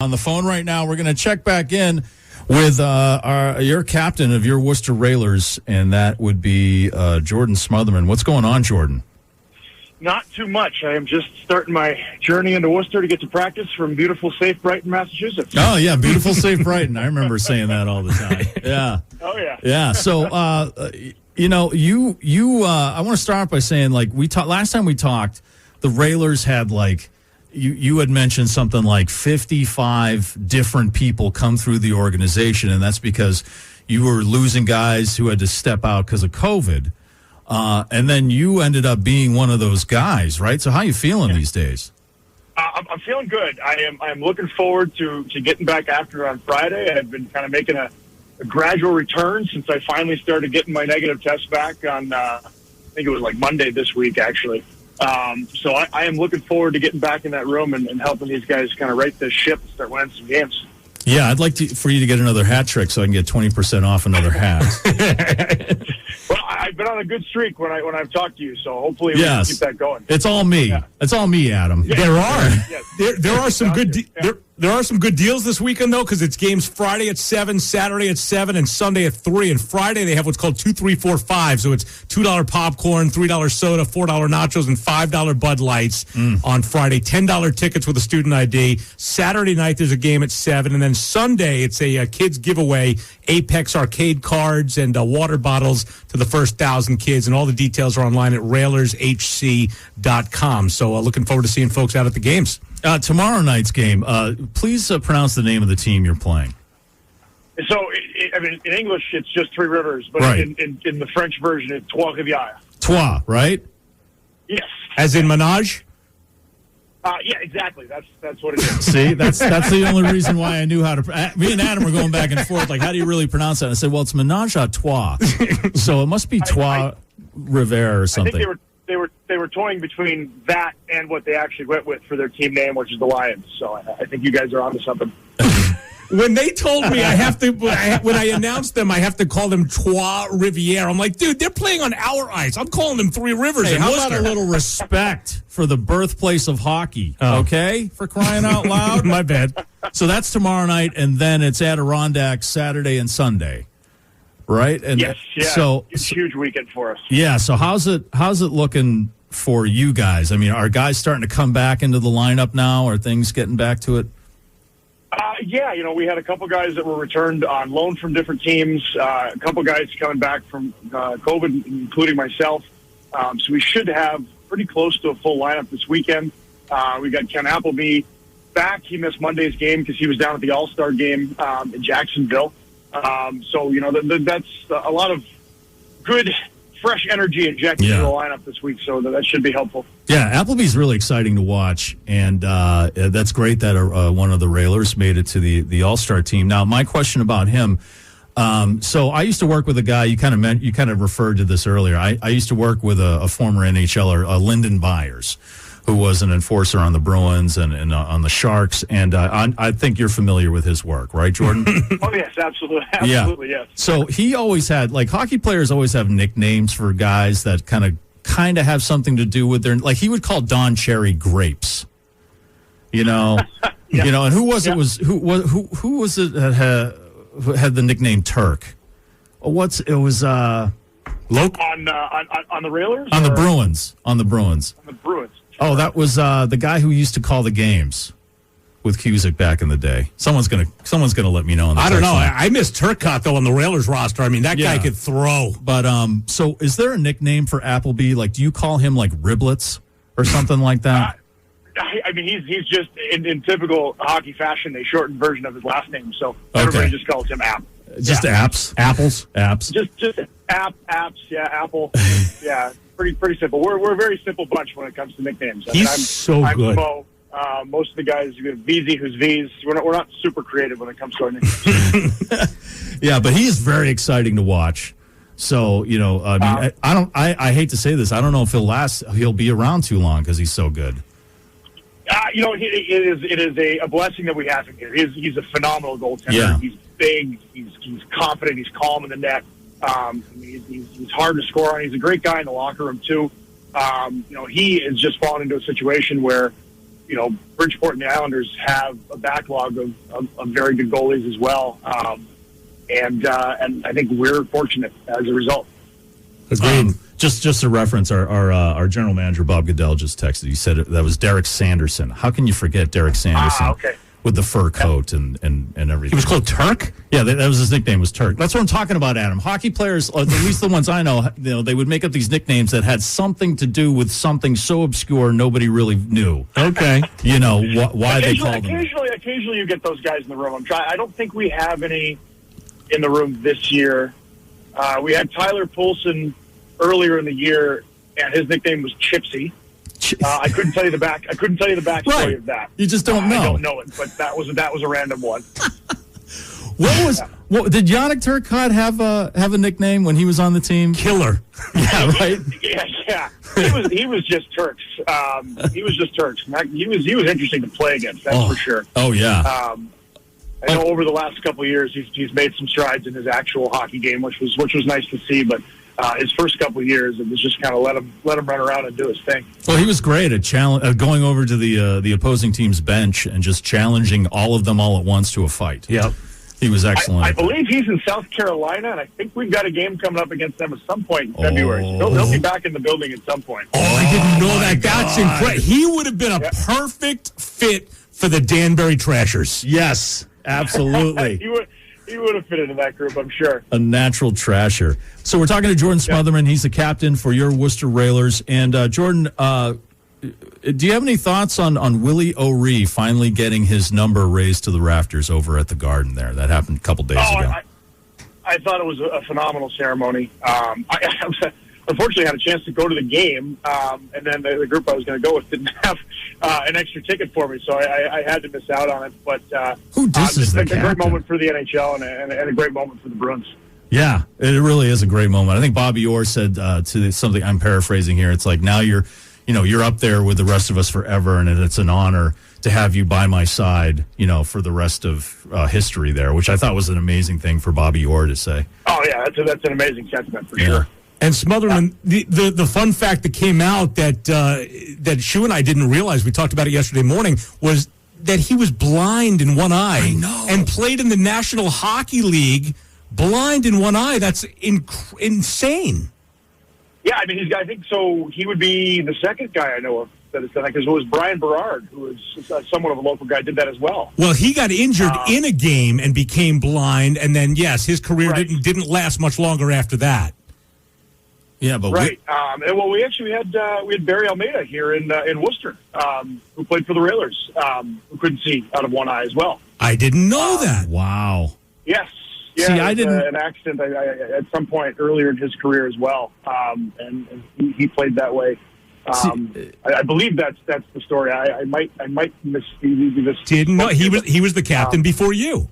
on the phone right now. We're going to check back in with your captain of your Worcester Railers, and that would be Jordan Smotherman. What's going on, Jordan? Not too much. I am just starting my journey into Worcester to get to practice from beautiful, safe Brighton, Massachusetts. Oh, yeah, beautiful, safe Brighton. I remember saying that all the time. Yeah. Oh, yeah. Yeah, so, I want to start off by saying, like, last time we talked, the Railers had, like, you had mentioned something like 55 different people come through the organization, and that's because you were losing guys who had to step out because of COVID. And then you ended up being one of those guys, right? So how are you feeling these days? I'm feeling good. I am looking forward to getting back after on Friday. I've been kind of making a gradual return since I finally started getting my negative test back on, I think it was like Monday this week, actually. So I am looking forward to getting back in that room and helping these guys kind of right this ship and start winning some games. Yeah, I'd like for you to get another hat trick so I can get 20% off another hat. Well, I've been on a good streak when I've talked to you, so hopefully we can keep that going. It's all me. Yeah. It's all me, Adam. Yeah. There are some good there are some good deals this weekend though, because it's games Friday at 7, Saturday at 7, and Sunday at 3. And Friday they have what's called 2, 3, 4, 5. So it's $2 popcorn, $3 soda, $4 nachos, and $5 Bud Lights on Friday. $10 tickets with a student ID. Saturday night there's a game at 7, and then Sunday it's a kids giveaway. Apex arcade cards and water bottles to the first 1,000 kids, and all the details are online at railershc.com. So looking forward to seeing folks out at the games. Tomorrow night's game, please pronounce the name of the team you're playing. So, in English, it's just Three Rivers, but right. in the French version, it's Trois Rivières. Trois, right? Yes. As in Menage? Yeah, exactly. That's what it is. See, that's the only reason why I knew how to. Me and Adam were going back and forth, like, how do you really pronounce that? And I said, well, it's Menage à Trois, so it must be Trois Rivière or something. I think they were toying between that and what they actually went with for their team name, which is the Lions. So I think you guys are onto something. When they told me when I announced them, I have to call them Trois Rivières. I'm like, dude, they're playing on our ice. I'm calling them Three Rivers. Hey, how about a little respect for the birthplace of hockey? Okay, for crying out loud. My bad. So that's tomorrow night, and then it's Adirondack Saturday and Sunday, right? And yes, yeah. So it's a huge weekend for us. Yeah. So how's it looking for you guys? I mean, are guys starting to come back into the lineup now? Are things getting back to it? Yeah, we had a couple guys that were returned on loan from different teams, a couple guys coming back from COVID, including myself. So we should have pretty close to a full lineup this weekend. We got Ken Appleby back. He missed Monday's game because he was down at the All-Star game in Jacksonville. So, that's a lot of good, fresh energy injected into the lineup this week, so that should be helpful. Yeah, Appleby's really exciting to watch, and that's great that one of the Railers made it to the All-Star team. Now, my question about him, so I used to work with a guy, you kind of referred to this earlier. I used to work with a former NHLer, Lyndon Byers, who was an enforcer on the Bruins and on the Sharks, and I think you're familiar with his work, right, Jordan? Oh, yes, absolutely, yes. So he always had, like, hockey players always have nicknames for guys that kind of have something to do with their, like, he would call Don Cherry Grapes, Yeah. And who was it who was it that had the nickname Turk? Loke on the Railers? On the Bruins. On the Bruins. Oh, that was the guy who used to call the games with Cusick back in the day. Someone's gonna let me know. I don't know. I miss Turcotte though on the Railers roster. I mean, that guy could throw. But so is there a nickname for Appleby? Like, do you call him like Riblets or something like that? I mean, he's just in typical hockey fashion, a shortened version of his last name. So everybody just calls him App. Just Apps, Apps. Just Apps. Yeah, Apple. Yeah. Pretty simple. We're a very simple bunch when it comes to nicknames. I'm good. Mo. Most of the guys, VZ, who's V's. We're not super creative when it comes to our nicknames. Yeah, but he is very exciting to watch. So I mean, I hate to say this. I don't know if he'll be around too long because he's so good. It is a blessing that we have him here. He's a phenomenal goaltender. Yeah. He's big. He's confident. He's calm in the net. He's hard to score on. He's a great guy in the locker room too. He has just fallen into a situation where, Bridgeport and the Islanders have a backlog of very good goalies as well. And I think we're fortunate as a result. Agreed. Just a reference, our general manager, Bob Goodell, just texted. He said that was Derek Sanderson. How can you forget Derek Sanderson? Okay. With the fur coat and everything. He was called Turk? Yeah, that was his nickname, was Turk. That's what I'm talking about, Adam. Hockey players, at least the ones I know, they would make up these nicknames that had something to do with something so obscure nobody really knew. Okay. Why they called them. Occasionally you get those guys in the room. I don't think we have any in the room this year. We had Tyler Poulsen earlier in the year, and his nickname was Chipsy. I couldn't tell you the backstory Right. of that. You just don't know. I don't know it, but that was a random one. What did Yannick Turcotte have a nickname when he was on the team? Killer. Yeah, right. Yeah. He was just Turks. He was just Turks. He was interesting to play against. That's for sure. Oh yeah. I know over the last couple of years he's made some strides in his actual hockey game, which was nice to see. But his first couple of years, it was just kind of let him run around and do his thing. Well, he was great at going over to the opposing team's bench and just challenging all of them all at once to a fight. Yep. He was excellent. I believe he's in South Carolina, and I think we've got a game coming up against them at some point in February. So he'll be back in the building at some point. Oh, I didn't know that. God. That's incredible. He would have been a perfect fit for the Danbury Trashers. Yes, absolutely. He would have fit into that group, I'm sure. A natural trasher. So we're talking to Jordan Smotherman. He's the captain for your Worcester Railers. And Jordan, do you have any thoughts on Willie O'Ree finally getting his number raised to the rafters over at the Garden there? That happened a couple days ago. I thought it was a phenomenal ceremony. I unfortunately had a chance to go to the game, and then the group I was going to go with didn't have an extra ticket for me, so I had to miss out on it. But who disses the a captain? great moment for the NHL and a great moment for the Bruins. Yeah, it really is a great moment. I think Bobby Orr said to something, I'm paraphrasing here, it's like now you're up there with the rest of us forever, and it's an honor to have you by my side, for the rest of history there, which I thought was an amazing thing for Bobby Orr to say. Oh, yeah, that's an amazing sentiment for sure. And Smotherman, the fun fact that came out that Shu and I didn't realize, we talked about it yesterday morning, was that he was blind in one eye. I know. And played in the National Hockey League blind in one eye. That's insane. Yeah, I mean, I think so. He would be the second guy I know of that has done that, because it was Brian Berard, who is somewhat of a local guy, did that as well. Well, he got injured in a game and became blind, and then yes, his career didn't last much longer after that. Yeah, but right. Well, we had Barry Almeida here in Worcester, who played for the Railers, who couldn't see out of one eye as well. I didn't know that. Wow. Yes. Yeah, see, I didn't. An accident at some point earlier in his career as well, and he played that way. I believe that's the story. I might miss this. Didn't know he was the captain before you.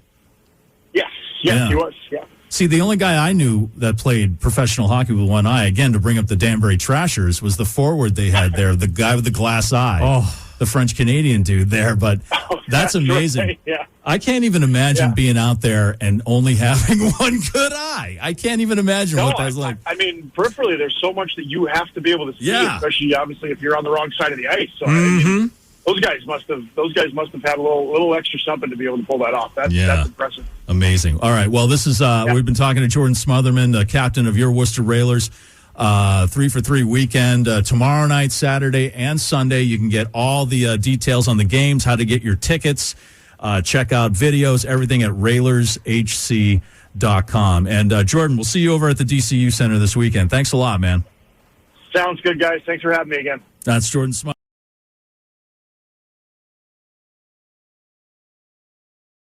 Yes, he was. Yeah. See, the only guy I knew that played professional hockey with one eye, again, to bring up the Danbury Trashers, was the forward they had there, the guy with the glass eye, the French-Canadian dude there. But that's amazing. Right. Yeah. I can't even imagine being out there and only having one good eye. I can't even imagine what that's like. I mean, peripherally, there's so much that you have to be able to see, especially, obviously, if you're on the wrong side of the ice. So, I mean, those guys must have had a little extra something to be able to pull that off. That's impressive. Amazing. All right. Well, this is we've been talking to Jordan Smotherman, the captain of your Worcester Railers. 3-for-3 weekend tomorrow night, Saturday, and Sunday. You can get all the details on the games, how to get your tickets, check out videos, everything at railershc.com. And Jordan, we'll see you over at the DCU Center this weekend. Thanks a lot, man. Sounds good, guys. Thanks for having me again. That's Jordan Smotherman.